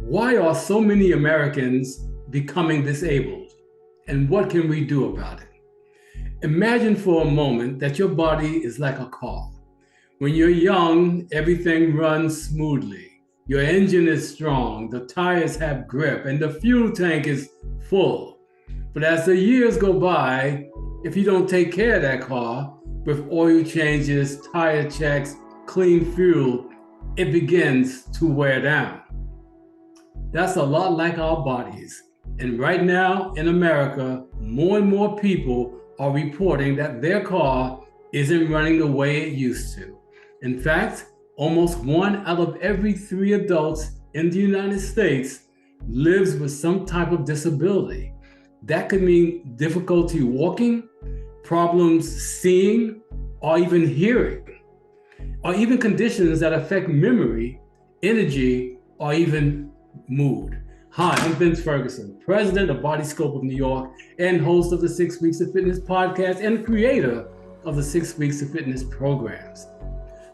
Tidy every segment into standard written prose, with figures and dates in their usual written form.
Why are so many Americans becoming disabled? And what can we do about it? Imagine for a moment that your body is like a car. When you're young, everything runs smoothly. Your engine is strong, the tires have grip, and the fuel tank is full. But as the years go by, if you don't take care of that car with oil changes, tire checks, clean fuel, it begins to wear down. That's a lot like our bodies. And right now in America, more and more people are reporting that their car isn't running the way it used to. In fact, almost 1 out of every 3 adults in the United States lives with some type of disability. That could mean difficulty walking, problems seeing, or even hearing, or even conditions that affect memory, energy, or even mood. Hi, I'm Vince Ferguson, president of Body Scope of New York and host of the 6 Weeks of Fitness podcast and creator of the 6 Weeks of Fitness programs.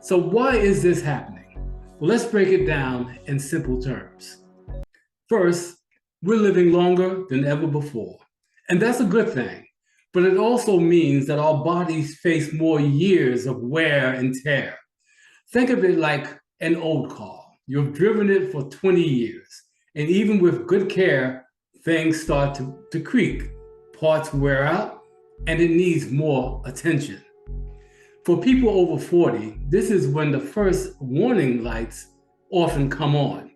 So why is this happening? Well, let's break it down in simple terms. First, we're living longer than ever before, and that's a good thing, but it also means that our bodies face more years of wear and tear. Think of it like an old car. You've driven it for 20 years, and even with good care, things start to creak, parts wear out, and it needs more attention. For people over 40, this is when the first warning lights often come on.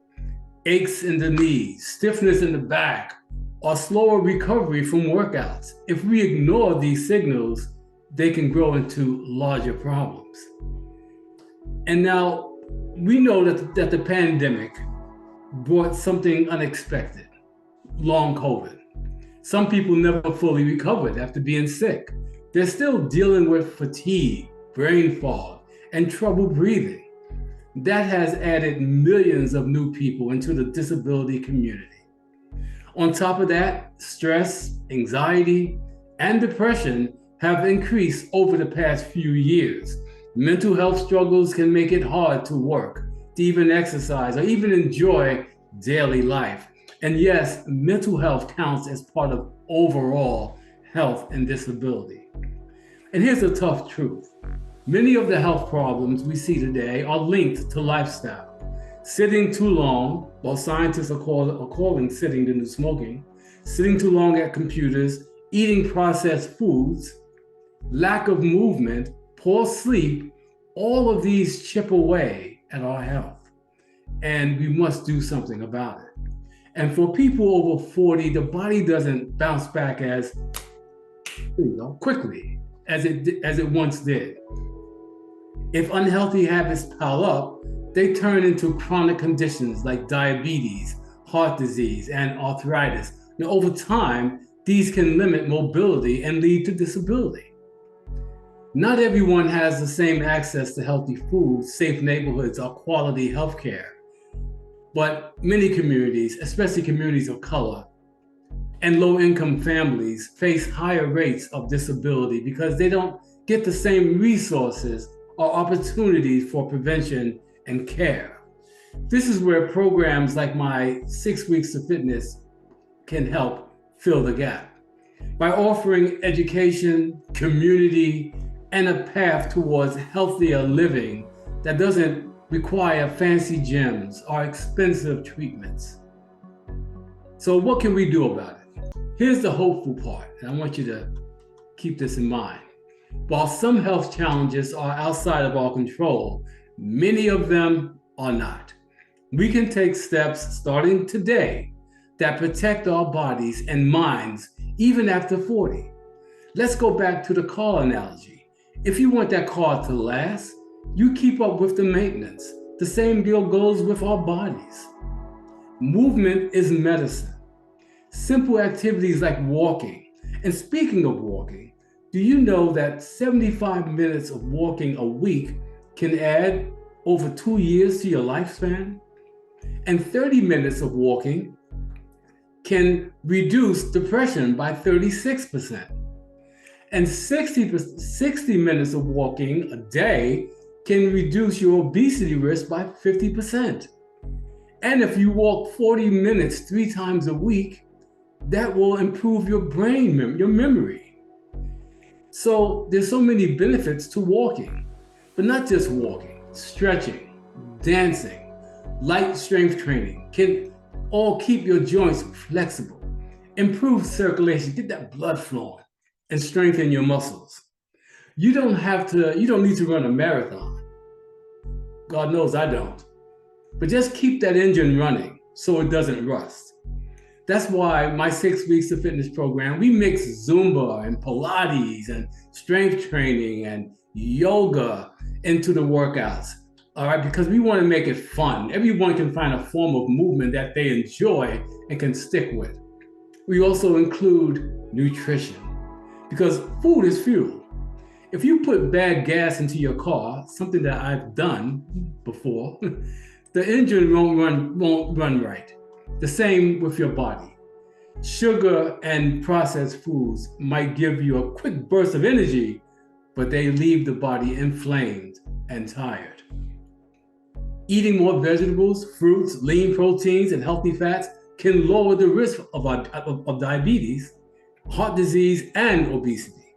Aches in the knees, stiffness in the back, or slower recovery from workouts. If we ignore these signals, they can grow into larger problems. And now, we know that the pandemic brought something unexpected, long COVID. Some people never fully recovered after being sick. They're still dealing with fatigue, brain fog, and trouble breathing. That has added millions of new people into the disability community. On top of that, stress, anxiety, and depression have increased over the past few years. Mental health struggles can make it hard to work, to even exercise, or even enjoy daily life. And yes, mental health counts as part of overall health and disability. And here's the tough truth. Many of the health problems we see today are linked to lifestyle. Sitting too long, while scientists are calling sitting the new smoking, sitting too long at computers, eating processed foods, lack of movement, poor sleep, all of these chip away at our health, and we must do something about it. And for people over 40, the body doesn't bounce back as quickly as it once did. If unhealthy habits pile up, they turn into chronic conditions like diabetes, heart disease, and arthritis. Now, over time, these can limit mobility and lead to disability. Not everyone has the same access to healthy food, safe neighborhoods, or quality healthcare. But many communities, especially communities of color and low-income families, face higher rates of disability because they don't get the same resources or opportunities for prevention and care. This is where programs like my 6 Weeks of Fitness can help fill the gap. By offering education, community, and a path towards healthier living that doesn't require fancy gyms or expensive treatments. So what can we do about it? Here's the hopeful part, and I want you to keep this in mind. While some health challenges are outside of our control, many of them are not. We can take steps starting today that protect our bodies and minds even after 40. Let's go back to the car analogy. If you want that car to last, you keep up with the maintenance. The same deal goes with our bodies. Movement is medicine. Simple activities like walking. And speaking of walking, do you know that 75 minutes of walking a week can add over 2 years to your lifespan? And 30 minutes of walking can reduce depression by 36%. And 60 minutes of walking a day can reduce your obesity risk by 50%. And if you walk 40 minutes 3 times a week, that will improve your brain, your memory. So there's so many benefits to walking, but not just walking, stretching, dancing, light strength training can all keep your joints flexible, improve circulation, get that blood flowing, and strengthen your muscles. You don't need to run a marathon. God knows I don't. But just keep that engine running so it doesn't rust. That's why my 6 weeks of fitness program, we mix Zumba and Pilates and strength training and yoga into the workouts. All right, because we want to make it fun. Everyone can find a form of movement that they enjoy and can stick with. We also include nutrition because food is fuel. If you put bad gas into your car, something that I've done before, the engine won't run right. The same with your body. Sugar and processed foods might give you a quick burst of energy, but they leave the body inflamed and tired. Eating more vegetables, fruits, lean proteins, and healthy fats can lower the risk of diabetes, heart disease, and obesity,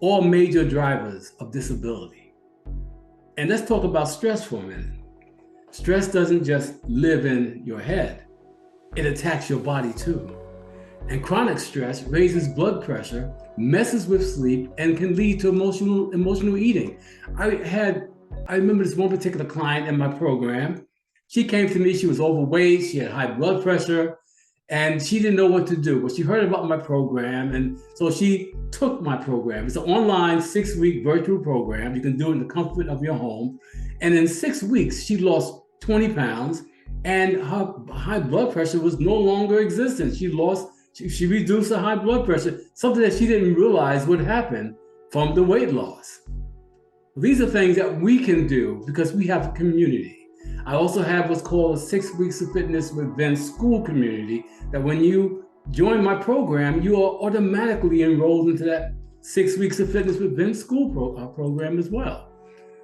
all major drivers of disability. And let's talk about stress for a minute. Stress doesn't just live in your head, it attacks your body too. And chronic stress raises blood pressure, messes with sleep, and can lead to emotional eating. I remember this one particular client in my program. She came to me, she was overweight, she had high blood pressure, and she didn't know what to do. But she heard about my program, and so she took my program. It's an online 6-week virtual program. You can do it in the comfort of your home. And in 6 weeks, she lost 20 pounds, and her high blood pressure was no longer existent. She reduced her high blood pressure, something that she didn't realize would happen from the weight loss. These are things that we can do because we have a community. I also have what's called a 6 weeks of fitness with Vince school community, that when you join my program, you are automatically enrolled into that 6 weeks of fitness with Vince school program as well.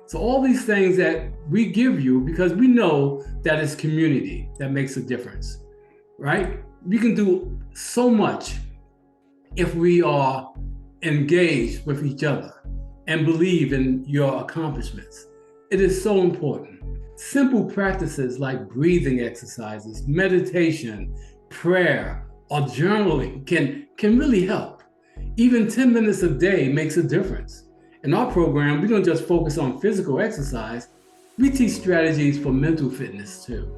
So all these things that we give you because we know that it's community that makes a difference, right? We can do so much if we are engaged with each other and believe in your accomplishments. It is so important. Simple practices like breathing exercises, meditation, prayer, or journaling can really help. Even 10 minutes a day makes a difference. In our program, we don't just focus on physical exercise, we teach strategies for mental fitness too.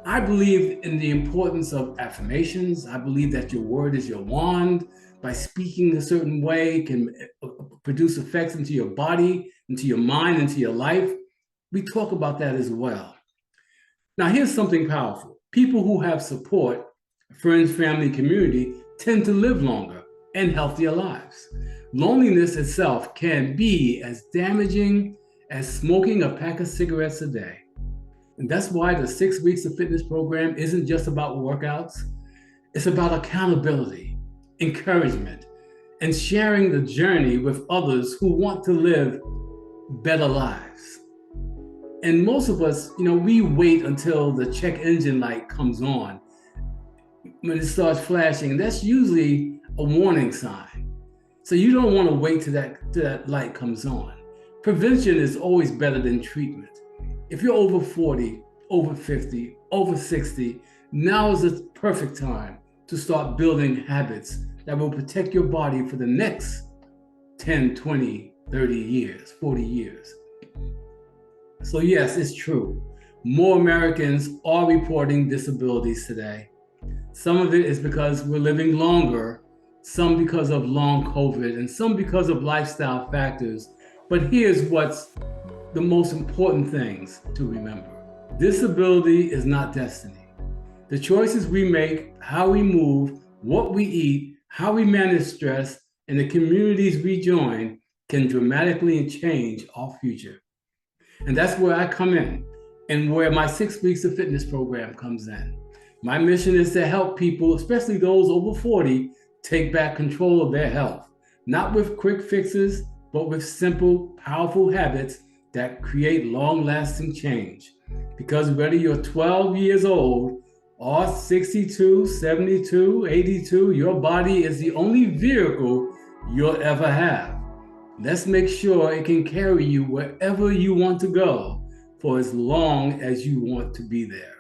I believe in the importance of affirmations. I believe that your word is your wand. By speaking a certain way can produce effects into your body, into your mind, into your life. We talk about that as well. Now, here's something powerful. People who have support, friends, family, community, tend to live longer and healthier lives. Loneliness itself can be as damaging as smoking a pack of cigarettes a day. And that's why the 6 weeks of fitness program isn't just about workouts. It's about accountability, encouragement, and sharing the journey with others who want to live better lives. And most of us, we wait until the check engine light comes on when it starts flashing. That's usually a warning sign. So you don't want to wait till that light comes on. Prevention is always better than treatment. If you're over 40, over 50, over 60, now is the perfect time to start building habits that will protect your body for the next 10, 20, 30 years, 40 years. So yes, it's true. More Americans are reporting disabilities today. Some of it is because we're living longer, some because of long COVID, and some because of lifestyle factors. But here's what's the most important things to remember. Disability is not destiny. The choices we make, how we move, what we eat, how we manage stress, and the communities we join can dramatically change our future. And that's where I come in and where my 6 weeks of fitness program comes in. My mission is to help people, especially those over 40, take back control of their health, not with quick fixes, but with simple, powerful habits that create long-lasting change. Because whether you're 12 years old or 62, 72, 82, your body is the only vehicle you'll ever have. Let's make sure it can carry you wherever you want to go for as long as you want to be there.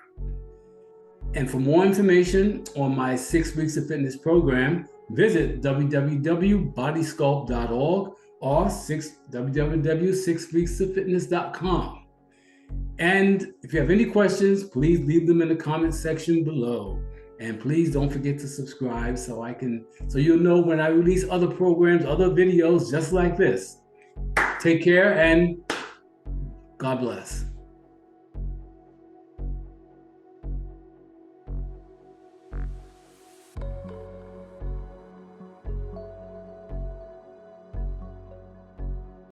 And for more information on my 6 Weeks of Fitness program, visit www.bodysculpt.org or www.6weeksoffitness.com. And if you have any questions, please leave them in the comment section below. And please don't forget to subscribe so you'll know when I release other programs, other videos just like this. Take care and God bless.